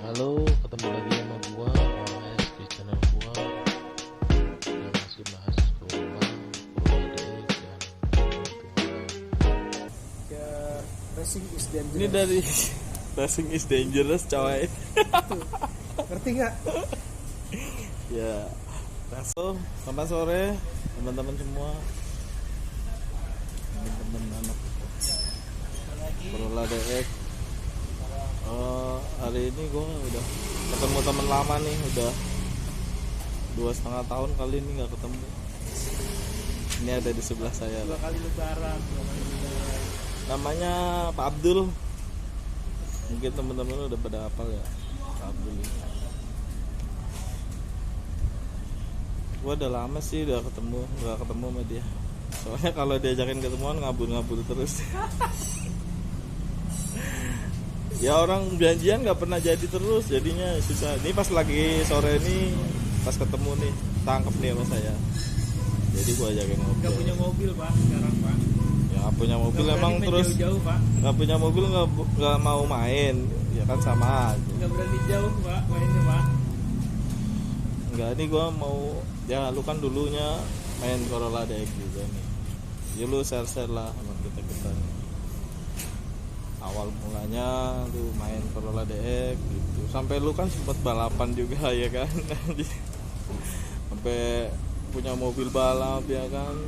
Halo, ketemu lagi sama gua OS di channel gua yang masih bahas gelombang, Pro ADX dan keuntungan. Ya, racing is dangerous. Ini dari Racing is Dangerous, coy. Ngerti nggak? Ya, langsung selamat sore teman-teman semua. Teman-teman anak Corolla DX. Hari ini gue udah ketemu teman lama nih, udah 2,5 tahun kali ini nggak ketemu. Ini ada di sebelah saya. Dua kali lebaran. Namanya Pak Abdul. Mungkin teman-teman udah pada hafal ya, Pak Abdul ini. Gue udah lama sih nggak ketemu sama dia. Soalnya kalau diajakin ketemuan ngabur-ngabur terus. Ya orang janjian nggak pernah jadi terus, jadinya susah. Ini pas lagi sore ini pas ketemu nih, tangkep nih sama saya. Jadi gua ajakin ngobrol. Nggak punya mobil pak sekarang pak. Ya nggak punya mobil Nggak emang berani terus jauh-jauh pak. nggak punya mobil nggak mau main, ya kan sama aja. Nggak berani jauh pak mainnya pak. Enggak, ini gua mau, ya lu kan dulunya main Corolla DX juga nih. Ya lu share-share lah sama kita nih. Awal mulanya lu main Corolla DX gitu. Sampai lu kan sempat balapan juga ya kan. Sampai punya mobil balap ya kan.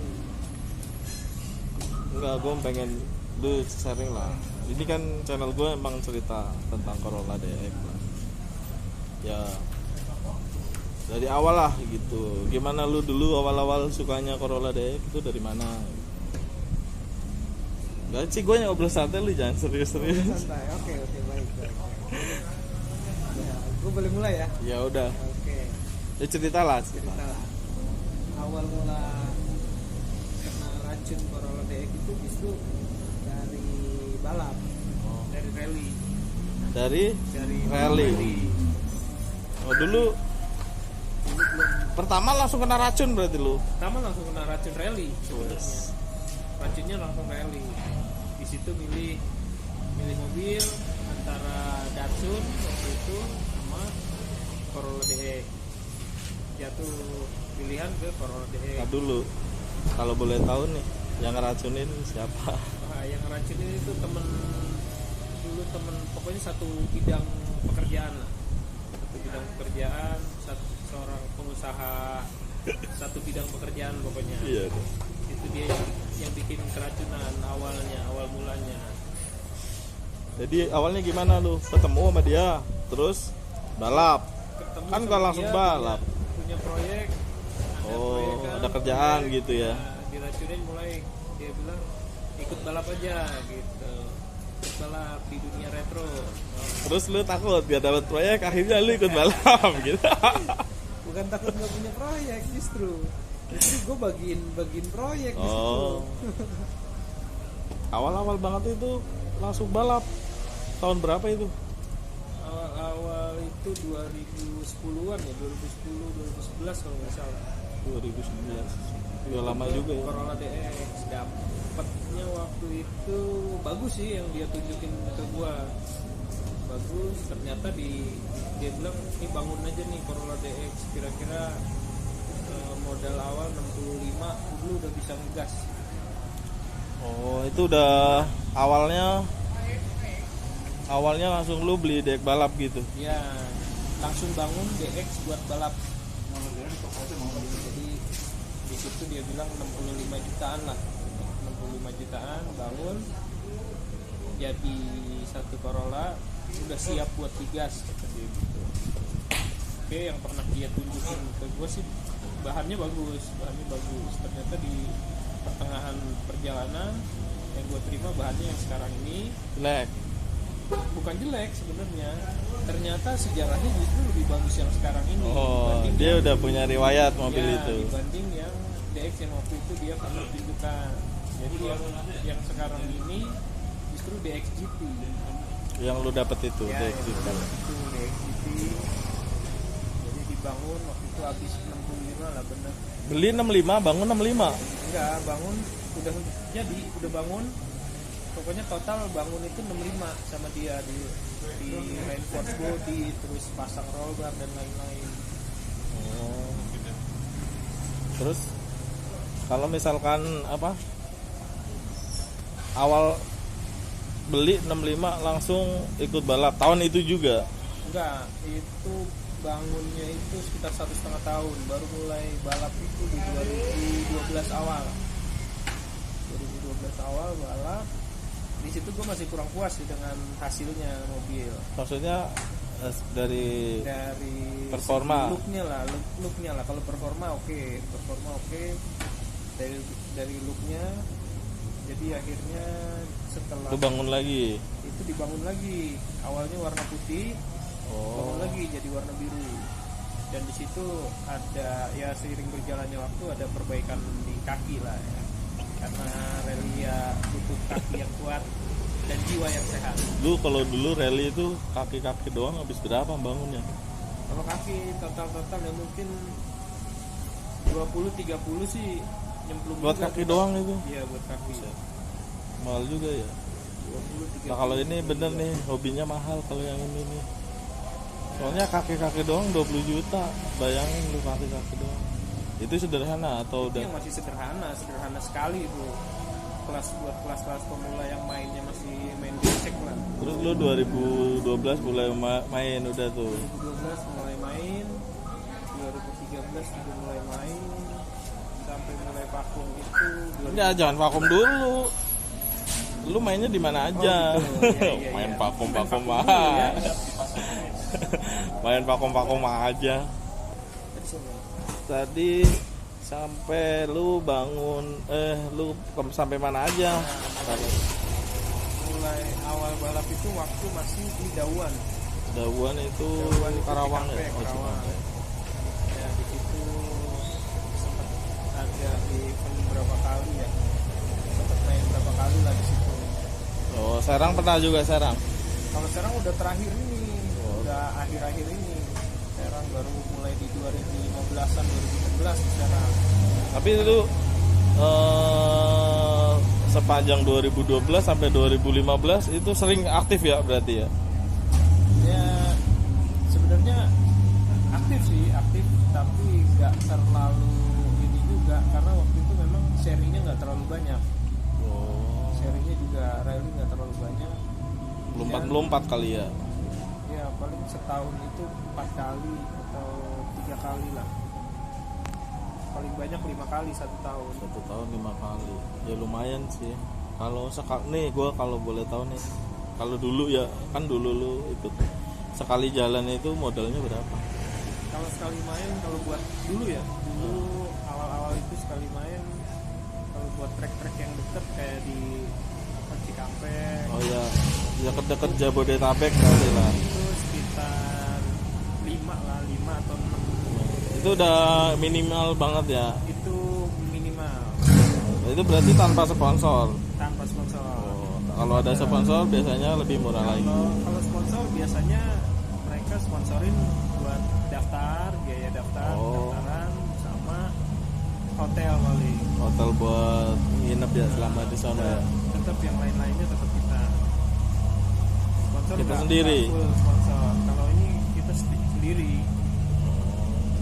Enggak, gue pengen lu sharing lah. Ini kan channel gue emang cerita tentang Corolla DX lah. Ya dari awal lah gitu. Gimana lu dulu awal-awal sukanya Corolla DX itu dari mana? Gak sih, gue ngobrol santai, lu jangan serius-serius. Santai. Oke baik. Ya, gue boleh mulai ya. Ya udah, Oke. ya cerita lah. Cerita lah. Awal mula kena racun Corolla DX itu justru dari balap, dari rally. Dari Dari rally. Oh dulu belum. pertama langsung kena racun berarti lu. Pertama langsung kena racun rally sebenarnya. Racunnya langsung rally. Di situ milih mobil antara Datsun waktu itu sama Corolla DX. Jatuh pilihan ke Corolla DX. Nah dulu, kalau boleh tahu nih, yang ngeracunin siapa? Nah, yang ngeracunin itu temen pokoknya satu bidang pekerjaan lah. Satu bidang pekerjaan, seorang pengusaha satu bidang pekerjaan pokoknya. Iya. Itu dia yang bikin keracunan awal mulanya. Jadi awalnya gimana lu? Ketemu sama dia, terus balap. Ketemu Kan sama nggak langsung dia, balap. punya proyek. Oh, ada kerjaan gitu ya. Nah, diracunin mulai dia bilang ikut balap aja gitu. Ikut balap di dunia retro. Terus lu takut gak dapat proyek, akhirnya lu ikut balap gitu. Bukan takut nggak punya proyek, justru gue bagiin proyek di situ. Oh. Awal-awal banget itu langsung balap. Tahun berapa itu? Awal itu 2010-an ya, 2010 2011 kalau nggak salah. 2011. Udah lama juga ya. Corolla DX dapatnya waktu itu bagus sih yang dia tunjukin ke gua. Bagus, ternyata dia bilang ini bangun aja nih Corolla DX, kira-kira modal awal 65 dulu udah bisa ngegas. Oh, itu udah awalnya langsung lu beli DX balap gitu. Ya, langsung bangun DX buat balap. Jadi di situ dia bilang 65 jutaan lah. 65 jutaan bangun jadi satu Corolla udah siap buat digas kata dia gitu. Oke, yang pernah dia tunjukin ke gue sih bahannya bagus. Ternyata di pertengahan perjalanan yang gue terima bahannya yang sekarang ini Jelek. bukan jelek sebenarnya. Ternyata sejarahnya justru lebih bagus yang sekarang ini. Oh, dibanding dia yang- udah punya riwayat mobil ya, itu. dibanding yang DX yang waktu itu dia pernah tunjukkan. Jadi yang sekarang ini justru DX GT. Yang lu dapet itu, Ya, DX yang itu. udah itu DX GT. Jadi dibangun waktu itu habis 65 lah bener. Beli 65, bangun 65. Enggak, bangun udah bangun pokoknya total bangun itu 65 sama dia di reinforce body, terus pasang roll bar dan lain-lain. Oh. Terus kalau misalkan apa awal beli 65 langsung ikut balap tahun itu juga? Enggak, itu bangunnya itu sekitar 1,5 tahun, baru mulai balap itu di 2012 awal. 2012 awal balap. Di situ gue masih kurang puas sih dengan hasilnya mobil. Maksudnya dari performa, looknya lah. Kalau performa oke. Dari looknya. Jadi akhirnya setelah itu bangun lagi. Itu dibangun lagi. Awalnya warna putih, bangun lagi jadi warna biru. Dan di situ ada ya seiring berjalannya waktu ada perbaikan di kaki lah ya. Karena rally ya butuh kaki yang kuat dan jiwa yang sehat. Lu kalau dulu rally itu kaki-kaki doang habis berapa bangunnya? Kalau kaki total ya mungkin 20-30 sih nyemplung Buat juga kaki tuh. doang itu? Iya buat kaki. Mahal juga ya. 20-30. Nah kalau ini bener nih hobinya mahal kalau yang ini nih. Soalnya kaki-kaki doang 20 juta. Bayangin lu kaki-kaki doang. Itu sederhana atau Itu udah? yang masih sederhana sekali itu. Buat kelas pemula yang mainnya masih main becek lah. Terus lu 2012 mulai main udah tuh. 2012 mulai main, 2013 juga mulai main, sampai mulai vakum itu. Ya jangan vakum dulu. Lu mainnya di mana aja? Oh, gitu. Iya. Main vakum dulu aja. ya. Main vakum aja. Tadi sampai lu bangun lu sampai mana aja? Mulai awal balap itu waktu masih di Dauan. Dauan itu Karawang ya? Oh, Karawang. Ya di situ sempat ada event berapa kali ya. Sempat main berapa kali lah di situ. Oh, Serang pernah juga Serang. Kalau Serang udah terakhir ini, udah akhir-akhir ini. Serang baru mulai di 2015-an 2016 di Serang. Tapi itu sepanjang 2012 sampai 2015 itu sering aktif ya berarti ya? Ya sebenarnya aktif tapi nggak terlalu ini juga karena waktu itu memang serinya nggak terlalu banyak. Oh. Serinya juga rally nggak terlalu banyak. Melompat kali ya? Ya paling setahun itu 4 kali atau 3 kali lah. Paling banyak 5 kali 1 tahun. 1 tahun 5 kali. Ya lumayan sih. Kalau nih gue kalau boleh tahu nih. Kalau dulu ya kan dulu lu ikut sekali jalan itu modalnya berapa? Kalau sekali main kalau buat dulu ya dulu awal-awal itu sekali main kalau buat trek-trek yang deket kayak di Cikampek. Oh ya, ya deket Jabodetabek kali lah. Itu sekitar 5 atau 6. Itu udah minimal banget ya. Itu minimal Itu berarti tanpa sponsor. tanpa sponsor. Oh, kalau ada sponsor biasanya lebih murah lagi. Kalau sponsor biasanya mereka sponsorin buat daftar, biaya daftar, Oh. daftaran sama hotel paling. Hotel buat nginep ya selama di sana ya. Tetap yang lain-lainnya tetap kita. Sponsor Kita nggak sendiri. full sponsor. Kalau ini kita sendiri.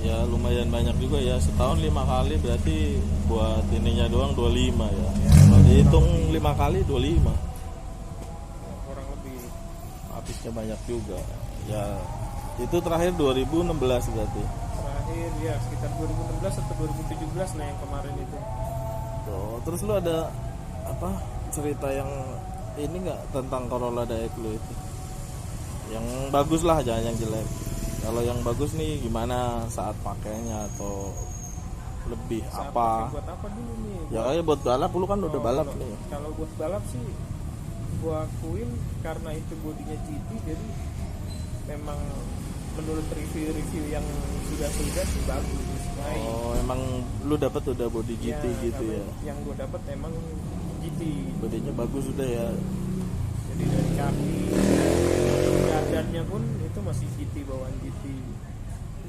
Ya lumayan banyak juga ya, setahun 5 kali berarti buat ininya doang 25 ya. Kalau dihitung 5 kali 25. Kurang lebih. Habisnya banyak juga. Ya itu terakhir 2016 berarti. Terakhir ya sekitar 2016 atau 2017 lah yang kemarin itu. Oh, terus lu ada apa cerita yang ini nggak tentang Corolla Daek lu itu? Yang bagus lah, jangan yang jelek. Kalau yang bagus nih gimana saat pakainya atau lebih Saat apa? pakai buat apa dulu nih? Ya kayak buat balap, lu kan udah balap nih. Kalau buat balap sih gua akuin karena itu bodinya GT jadi memang menurut review yang sudah sih bagus. Baik. Oh, emang lu dapat udah body GT gitu kalau ya? Yang gua dapat emang GT. Bodinya bagus udah ya. Jadi dari kaki, badannya pun itu masih GT, bawaan GT.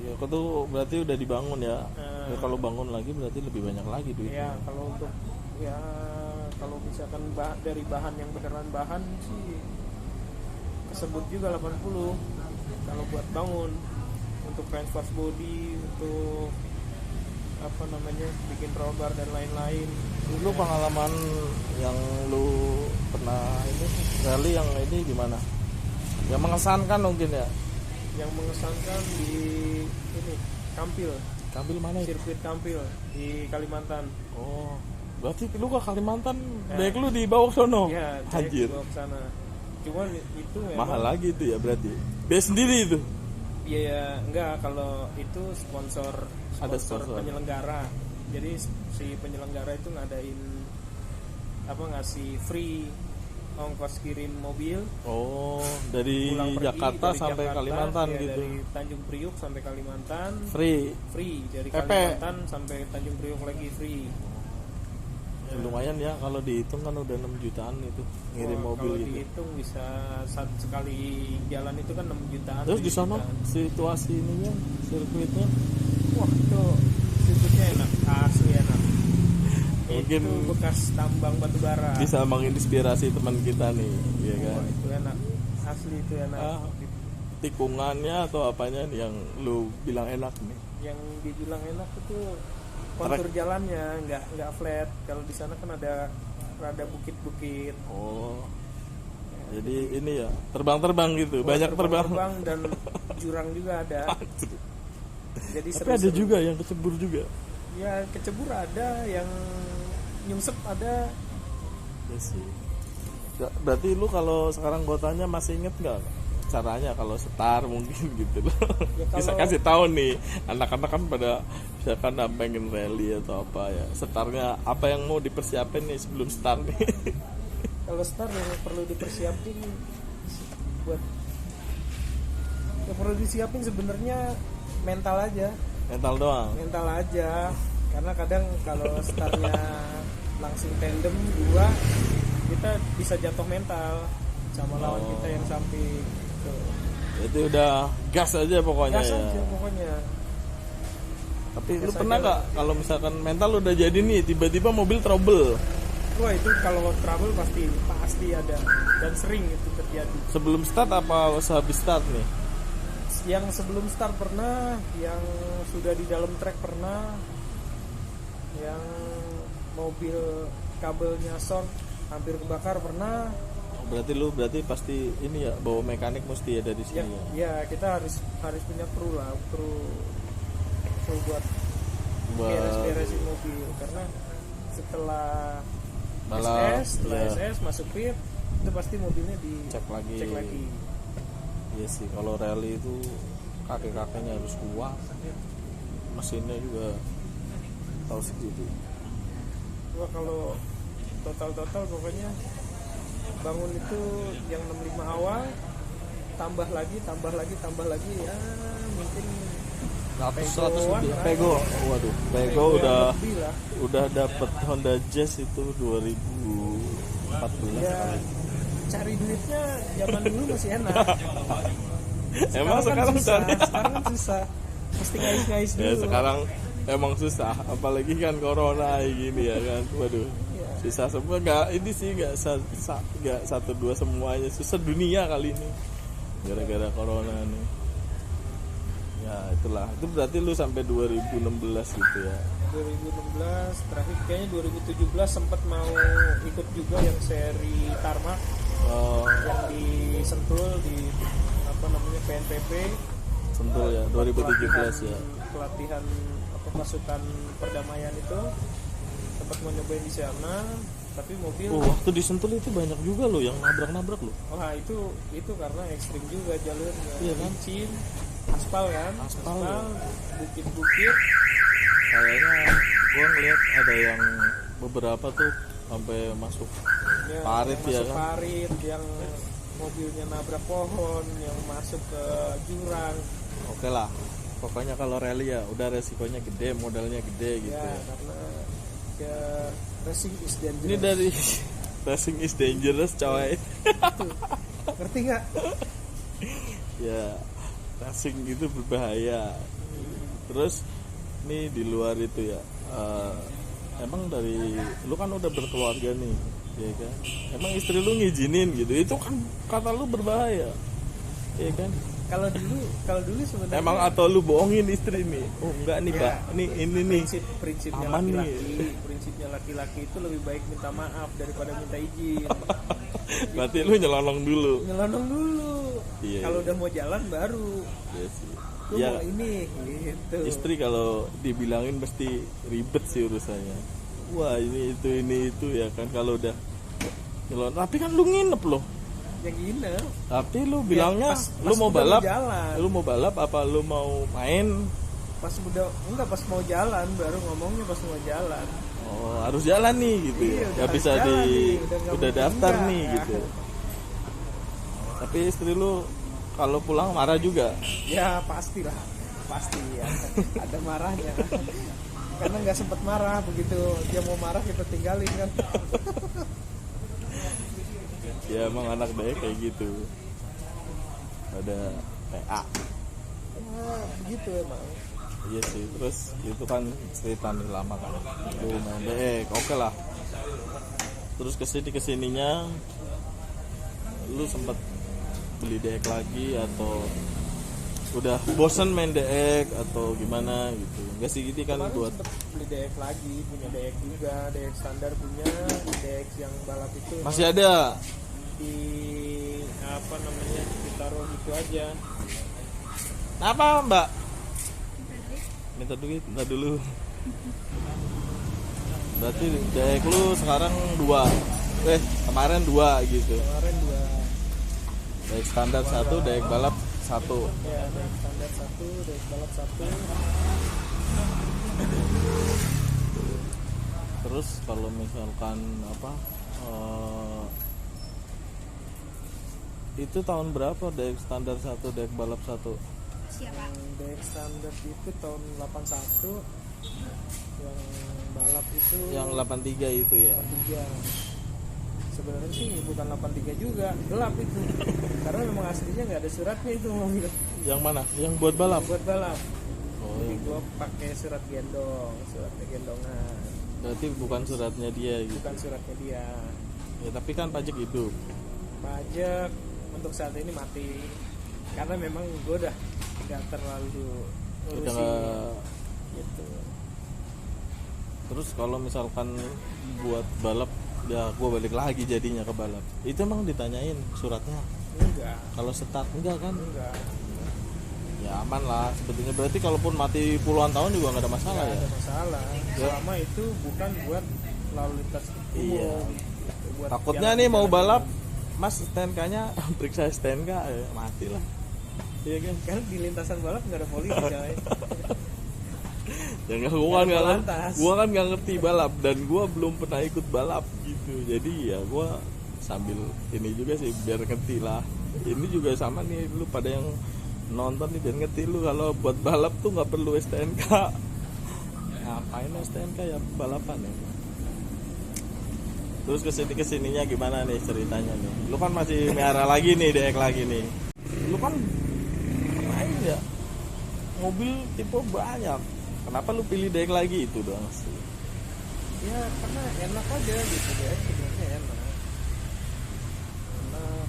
Ya, itu berarti udah dibangun ya. Nah. Ya, kalau bangun lagi berarti lebih banyak lagi duitnya. Ya kalau untuk ya kalau misalkan dari bahan yang beneran bahan sih kesebut juga 80 kalau buat bangun, untuk reinforce body, untuk apa namanya bikin roll bar dan lain-lain. Lu pengalaman yang lu pernah ini rally yang ini gimana? Yang mengesankan mungkin ya? Yang mengesankan di ini Kampil Mana itu? sirkuit Kampil di Kalimantan. Oh, berarti lu ke Kalimantan, Ya. baik lu di bawah sono. Ya, Anjir. dibawa ke sana. Cuman itu memang Mahal lagi itu ya berarti. Biaya sendiri itu. biaya enggak, kalau itu sponsor Ada sponsor. penyelenggara. Jadi si penyelenggara itu ngadain ngasih free ongkos kirim mobil Oh, dari pulang pergi Jakarta dari sampai Jakarta, Kalimantan ya, gitu. dari Tanjung Priuk sampai Kalimantan Free. dari PP. Kalimantan sampai Tanjung Priuk lagi free. Ya, lumayan ya kalau dihitung kan udah 6 jutaan itu ngirim Wah, mobil kalau gitu. dihitung bisa sekali jalan itu kan 6 jutaan. Terus di 7 sana jutaan. situasi ininya, sirkuitnya Wah, itu sirkuitnya enak, asli enak. Mungkin Itu bekas tambang batu bara. bisa menginspirasi teman kita nih, ya kan? Wah, itu enak, asli itu enak. Ah, tikungannya atau apanya nih yang lu bilang enak nih? Yang dibilang enak itu kontur jalannya nggak flat. Kalau di sana kan ada rada bukit-bukit. Oh, jadi ini ya terbang-terbang gitu, banyak terbang. Dan jurang juga ada. Jadi Tapi ada juga yang kecebur juga. Ya kecebur ada, yang nyungsep ada. Ya sih. Berarti lu kalau sekarang gue tanya masih inget nggak caranya kalau setar mungkin gitu loh? Ya, Bisa kalau- kasih tahu nih anak-anak kan pada misalkan pengen rally atau apa ya, setarnya apa yang mau dipersiapin nih sebelum start nih? Kalau start yang perlu dipersiapin buat yang perlu disiapin sebenarnya mental aja. Mental doang. Mental aja, karena kadang kalau startnya langsung tandem 2 kita bisa jatuh mental sama lawan kita yang samping tuh. Itu udah gas aja pokoknya Gas ya. aja pokoknya. Tapi lu Gas pernah aja. nggak kalau misalkan mental udah jadi nih tiba-tiba mobil trouble Wah, itu kalau trouble pasti ada dan sering itu terjadi. sebelum start apa sehabis start nih? Yang sebelum start pernah, yang sudah di dalam track pernah, yang mobil kabelnya short hampir kebakar pernah. Berarti pasti ini ya bawa mekanik mesti ya dari Ya, sini ya. ya kita harus punya kru buat beres-beresin mobil, karena setelah Malah, setelah ya. SS masuk pit itu pasti mobilnya Cek lagi. cek lagi. Iya sih, kalau rally itu kakek-kakeknya harus kuat, mesinnya juga tahu segitu. Wah, kalau total pokoknya bangun itu yang 65 awal tambah lagi ya mungkin 100 lebih. Pegoan, Pego, waduh, Pego yang lebih lah. udah dapet Honda Jazz itu 2014 Ya, kali. cari duitnya zaman dulu masih enak. Emang sekarang susah, cari? sekarang kan susah. Mesti ngais-ngais dulu. Ya sekarang emang susah, apalagi kan corona gini ya kan. Waduh. Ya. Susah semua, ini sih nggak 1-2 semuanya, susah dunia kali ini gara-gara corona nih. Ya itulah, itu berarti lu sampai 2016 gitu ya. 2016 terakhir kayaknya 2017 sempat mau ikut juga yang seri Tarmac Oh, yang di Sentul di PNPP. Sentul ya, 2017 ya. Pelatihan pasukan perdamaian itu sempat mau nyobain di sana, tapi mobil Waktu di Sentul itu banyak juga loh yang nabrak-nabrak loh. wah itu karena ekstrim juga jalurnya. Iya kan? Licin, aspal kan, Aspal, ya. bukit-bukit. Kayaknya gua ngeliat ada yang beberapa tuh sampai masuk Ya, parit yang ya masuk kan. parit, yang mobilnya nabrak pohon, yang masuk ke jurang. Oke lah, pokoknya kalau rally ya udah resikonya gede, modalnya gede gitu. Ya, Ya. karena ya racing is dangerous. Ini dari racing is dangerous coy. Tuh, ngerti nggak? Ya, racing itu berbahaya. Terus nih di luar itu ya, emang dari lu kan udah berkeluarga nih, ya kan? Emang istri lu ngizinin gitu, itu kan kata lu berbahaya, ya kan? Kalau dulu sebenarnya Emang atau lu bohongin istri nih? Oh enggak nih Ya, pak, nih ini nih. prinsipnya Aman nih. prinsipnya laki-laki itu lebih baik minta maaf daripada minta izin. Berarti lu nyelonong dulu. Nyelonong dulu. Iya, Kalau iya. udah mau jalan baru. Iya sih. Gue Ya, mau ini gitu. istri kalau dibilangin pasti ribet sih urusannya. Wah ini itu ya kan, kalau udah nyelonong. Tapi kan lu nginep loh. Yang gini. Tapi lu bilangnya pas lu mau udah balap, jalan. lu mau balap apa lu mau main? Pas mau jalan baru ngomongnya pas mau jalan. Oh harus jalan nih gitu Iya, ya. udah Gak harus bisa jalan nih, udah nggak daftar enggak. nih gitu. Tapi istri lu kalau pulang marah juga. Ya pastilah, pasti ya. Ada marahnya. Karena nggak sempat marah, begitu dia mau marah kita tinggalin kan. Ya emang anak dia kayak gitu. Ada PA. Ya, begitu emang. Iya sih. Terus itu kan cerita nih lama kan. Lu main DX, oke lah. Terus kesininya lu sempet beli DX lagi atau udah bosen main DX atau gimana gitu? Enggak sih, gitu kan Kemarin buat sempet beli DX lagi, punya DX juga, DX standar punya, DX yang balap itu masih ada. di apa namanya ditaruh gitu aja. Apa mbak? Minta duit, minta dulu. Berarti DX lu sekarang 2. Kemarin 2 gitu. Kemarin dua, DX standar 1, DX balap 1. ya DX standar satu, DX balap satu. Terus kalau misalkan itu tahun berapa DX standar 1, DX balap 1? Yang DX standar itu tahun 81, yang balap itu Yang 83 itu ya. 83. Sebenarnya sih bukan 83 juga, gelap itu. Karena memang aslinya nggak ada suratnya itu mobil Yang mana? Yang buat balap? buat balap. Oh, Jadi yang- gua pakai suratnya gendongan, berarti bukan suratnya dia gitu. bukan suratnya dia. Ya tapi kan pajak hidup. Pajak untuk saat ini mati. Karena memang gue udah nggak terlalu Udah ngurusin nggak- gitu. Terus kalau misalkan buat balap, ya gue balik lagi jadinya ke balap. Itu emang ditanyain suratnya. Enggak, Kalau start enggak kan? enggak. Ya aman lah sebetulnya. Berarti kalaupun mati puluhan tahun juga nggak ada masalah Nggak ya. ada masalah. Selama itu bukan buat lalu lintas umum. Iya. Gitu, buat Takutnya jalan- nih mau jalan balap, umum. Mas STNK-nya periksa STNK, mati lah. Iya kan? Kan di lintasan balap nggak ada polisi coy. Ya nggak, gua kan nggak ngerti balap dan gua belum pernah ikut balap gitu. Jadi ya gua sambil ini juga sih biar ngerti lah. Ini juga sama nih, lu pada yang nonton nih biar ngerti lu kalau buat balap tuh nggak perlu STNK. Ngapain STNK ya balapan ya? Terus kesininya gimana nih ceritanya nih? Lu kan masih miara lagi nih, DX lagi nih. Lu kan main ya mobil tipe banyak. Kenapa lu pilih DX lagi itu doang sih? Ya karena enak aja gitu ya, sebenarnya enak. Enak,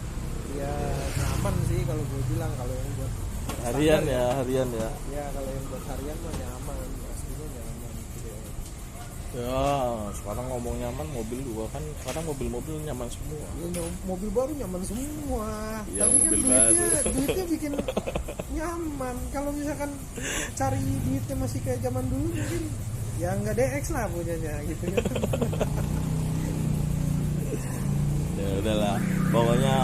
ya nyaman sih kalau gue bilang, kalau yang buat Harian standar ya, harian ya. Ya kalau yang buat harian mah nyaman, pastinya nyaman gitu ya. Ya, sekarang ngomong nyaman mobil juga kan, sekarang mobil-mobil nyaman semua. Ya, mobil baru nyaman semua. Iya, Tapi kan mobil duitnya bikin nyaman. Kalau misalkan cari duitnya masih kayak zaman dulu mungkin ya nggak DX lah punyanya gitu kan. Ya udahlah, pokoknya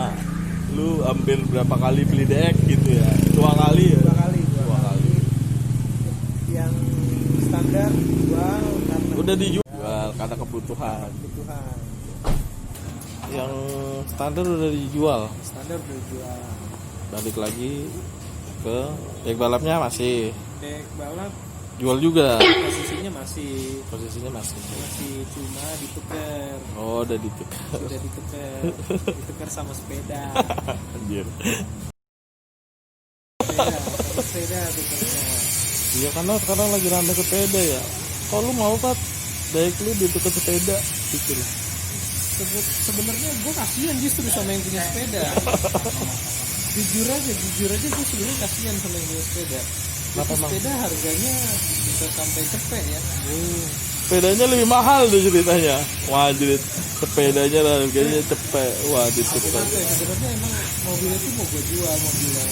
lu hampir berapa kali beli DX gitu ya? 2 kali ya? Dua kali. Dua kali. Yang standar jual karena Udah dijual karena kebutuhan. kebutuhan. Yang standar udah dijual. Standar udah jual. Balik lagi ke DX balapnya masih Dek balap jual juga. posisinya masih cuma ditukar. Oh, udah ditukar. Sudah ditukar sama sepeda. Anjir. Sepeda tukarnya. Iya karena sekarang lagi rame sepeda ya. Kalau lu mau Pat DX lu ditukar sepeda gitu loh. Sebenarnya gue kasihan justru sama yang punya sepeda. jujur aja gue sebenarnya kasihan sama yang punya sepeda. Kenapa Itu emang? sepeda harganya bisa sampai cepet ya. Sepedanya lebih mahal tuh ceritanya. Wah jadi sepedanya harganya cepet. Wah ditukar. Sampai sebenarnya emang mobil itu mau gue jual, mobil yang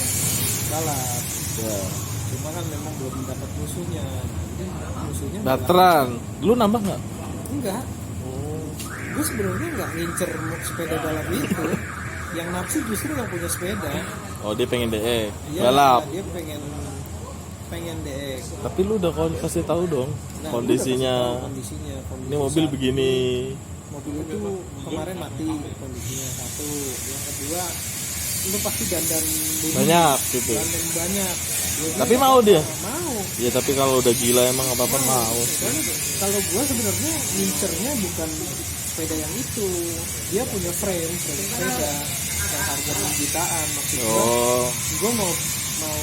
balap. Ya. Cuma kan memang belum dapat musuhnya. Jadi musuhnya Veteran, lu nambah nggak? enggak. Gue sebenarnya nggak ngincer sepeda balap itu. Yang nafsu justru yang punya sepeda. Oh dia pengen DX Iya, balap. dia pengen DX. Tapi lu udah kasih tahu dong Nah, kondisinya. gua udah kasih tahu kondisi Ini mobil saat begini. mobil itu kemarin mati kondisinya satu. Yang kedua, lu pasti dandan dulu. Banyak gitu. Dandan banyak. Gua Tapi bilang, mau dia? Mau. Ya tapi kalau udah gila emang apa mau. Kan kalau gua sebenarnya ngincernya bukan sepeda yang itu. Dia punya frame sepeda yang harga 6 jutaan maksud Oh, gua mau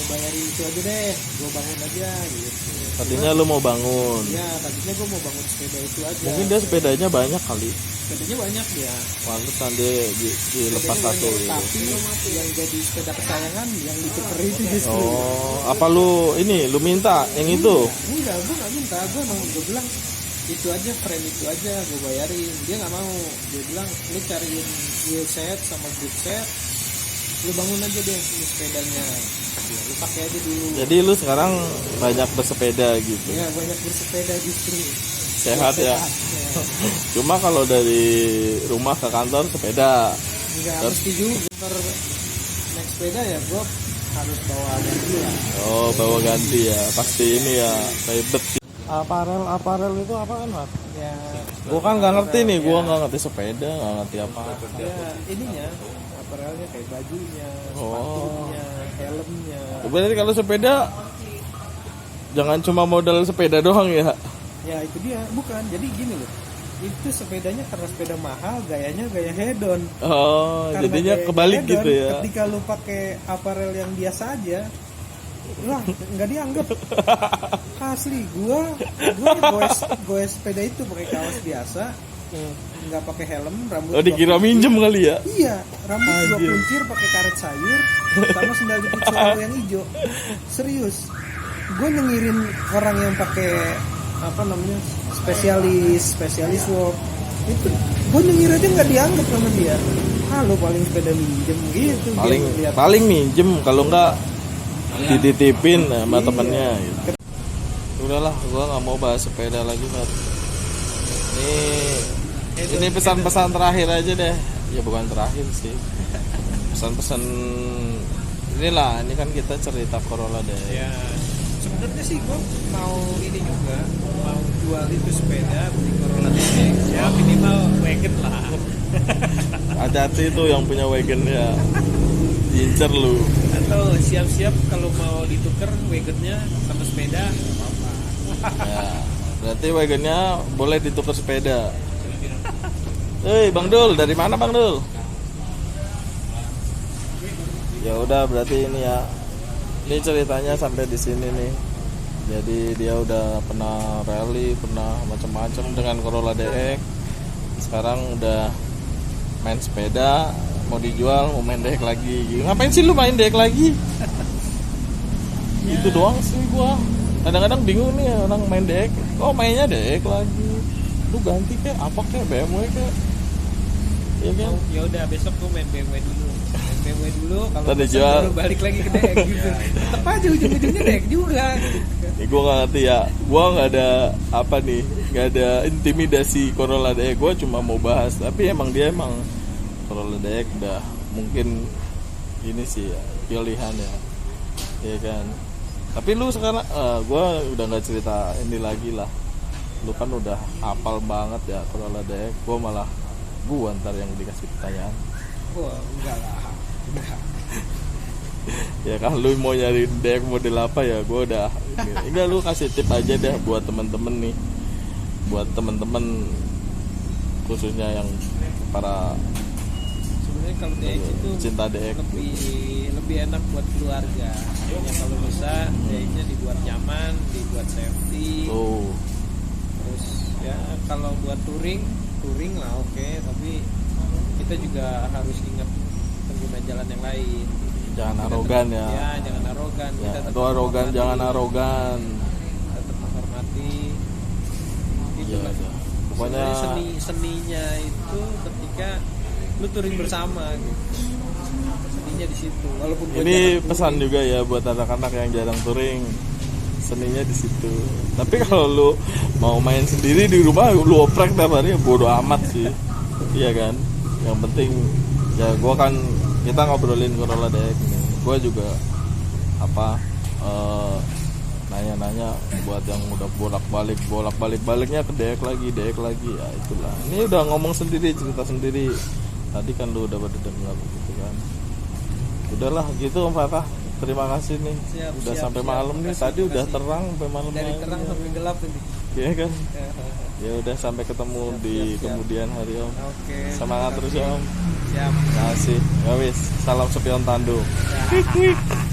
bayarin itu aja deh, gua bangun aja gitu. tadinya lu mau bangun. Ya, tadinya gua mau bangun sepeda itu aja. Mungkin dia sepedanya banyak kali. Sepedanya banyak dia. Pantesan dia dilepas Sepedanya satu banyak, gitu. tapi yang jadi sepeda kesayangan yang dituker itu justru. Oh, apa lu ini lu minta yang itu? Enggak, gua nggak minta, gua bilang itu aja, frame itu aja gua bayarin. Dia nggak mau, dia bilang lu cariin wheel set sama grip set, lu bangun aja deh ini sepedanya. Ya, lu pakai aja dulu. Jadi lu sekarang banyak bersepeda gitu. Ya banyak bersepeda justru. Sehat ya. Ya. Cuma kalau dari rumah ke kantor sepeda. Enggak mesti juga ntar naik sepeda ya gua harus bawa ganti lah. Oh, bawa ganti ya. Pasti ini ya ribet. Aparel itu apaan, Mas? Ya, Gua kan nggak ngerti nih, gua nggak ngerti sepeda, nggak ngerti apa. ya ininya aparelnya kayak bajunya, Oh. sepatunya, helmnya. Berarti kalau sepeda jangan cuma modal sepeda doang ya. Ya itu dia, bukan. Jadi gini loh. Itu sepedanya karena sepeda mahal, gayanya gaya hedon. Oh, Karena jadinya gaya kebalik hedon, gitu ya. Ketika lu pakai aparel yang biasa aja, wah nggak dianggap. Asli, gua goes sepeda itu pakai kaos biasa, nggak pakai helm, rambut. Oh, dikira gua minjem kali ya. Iya, rambut gua Anjir. kuncir pakai karet sayur, sama sendal jepit selalu yang hijau. Serius, gue nyengirin orang yang pakai apa namanya spesialis work itu, gue nyengir aja nggak dianggap sama dia. Halo, paling sepeda minjem gitu. dia ngeliat. Paling minjem, kalau enggak dititipin sama Iya. temennya gitu. Udahlah, gua nggak mau bahas sepeda lagi, Fat. Ini pesan-pesan terakhir aja deh. Ya bukan terakhir sih. Pesan-pesan inilah, ini kan kita cerita Corolla deh. Ya, sebenarnya sih gue mau ini juga, mau jual itu sepeda beli Corolla DX. Ya minimal wagon lah. Hati-hati tuh yang punya wagon ya. Diincer lu. Atau siap-siap kalau mau ditukar wagonnya sama sepeda nggak apa-apa. Ya, berarti wagonnya boleh ditukar sepeda. Hei, Bang Dul, dari mana Bang Dul? Ya udah, berarti ini ya. Ini ceritanya sampai di sini nih. Jadi dia udah pernah rally, pernah macam-macam dengan Corolla DX. Sekarang udah main sepeda, mau dijual, mau main DX lagi. Ngapain sih lu main DX lagi? Itu doang sih gua. Kadang-kadang bingung nih orang main DX. Oh, mainnya DX lagi. Lu ganti kayak apa kayak BMW kayak. Iya kan? Ya udah besok gue main BMW dulu. Main BMW dulu, kalau Ntar bosan dijual. baru balik lagi ke DX gitu. Tetap aja ujung-ujungnya DX juga. Nih gue gak ngerti ya. Gue gak ada apa nih, gak ada intimidasi Corolla DX. Gue cuma mau bahas. Tapi emang dia emang Corolla DX udah mungkin ini sih ya, pilihan ya. Iya kan. Tapi lu sekarang, gue udah gak cerita ini lagi lah. Lu kan udah hafal banget ya Corolla DX. Gue malah gue ntar yang dikasih pertanyaan. Wah, enggak lah. Udah. Ya kan lu mau nyari DX model apa ya, gue udah enggak, lu kasih tip aja deh buat temen-temen nih, buat temen-temen khususnya yang para Sebenarnya kalau DX itu cinta DX lebih enak buat keluarga. Hanya kalau bisa DX-nya dibuat nyaman, dibuat safety, tuh. terus Ya kalau buat touring lah oke, tapi kita juga harus ingat pengguna jalan yang lain. Jangan Kita arogan tetap- ya. Ya jangan arogan. Ya, Kita tetap itu arogan, menghormati. jangan arogan. Tetap menghormati. Gitu Iya, lah. iya. Pokoknya Sebenarnya seninya itu ketika lu touring bersama gitu. Seninya di situ. Walaupun gua ini jarang pesan touring. juga ya buat anak-anak yang jarang touring. Seninya di situ. Tapi kalau lu mau main sendiri di rumah, lu oprek tiap hari, bodo amat sih. Iya kan? Yang penting ya gua kan, kita ngobrolin Corolla DX nih. Gua juga nanya-nanya buat yang udah bolak-baliknya ke DX lagi ya itulah. Ini udah ngomong sendiri, cerita sendiri. Tadi kan lu udah pada dengar gitu kan. Udahlah gitu Om Fatah. Terima kasih nih. Siap, Udah siap, sampai siap. malam nih. Makasih, Tadi udah makasih. terang sampai malam. Dari terang sampai gelap ini. Iya kan? Ya udah sampai ketemu Siap, di siap, siap. kemudian hari Om. Oke. Semangat terus ya Om. Siap. Terima kasih. Ya wis, salam sepion tandu. Ya.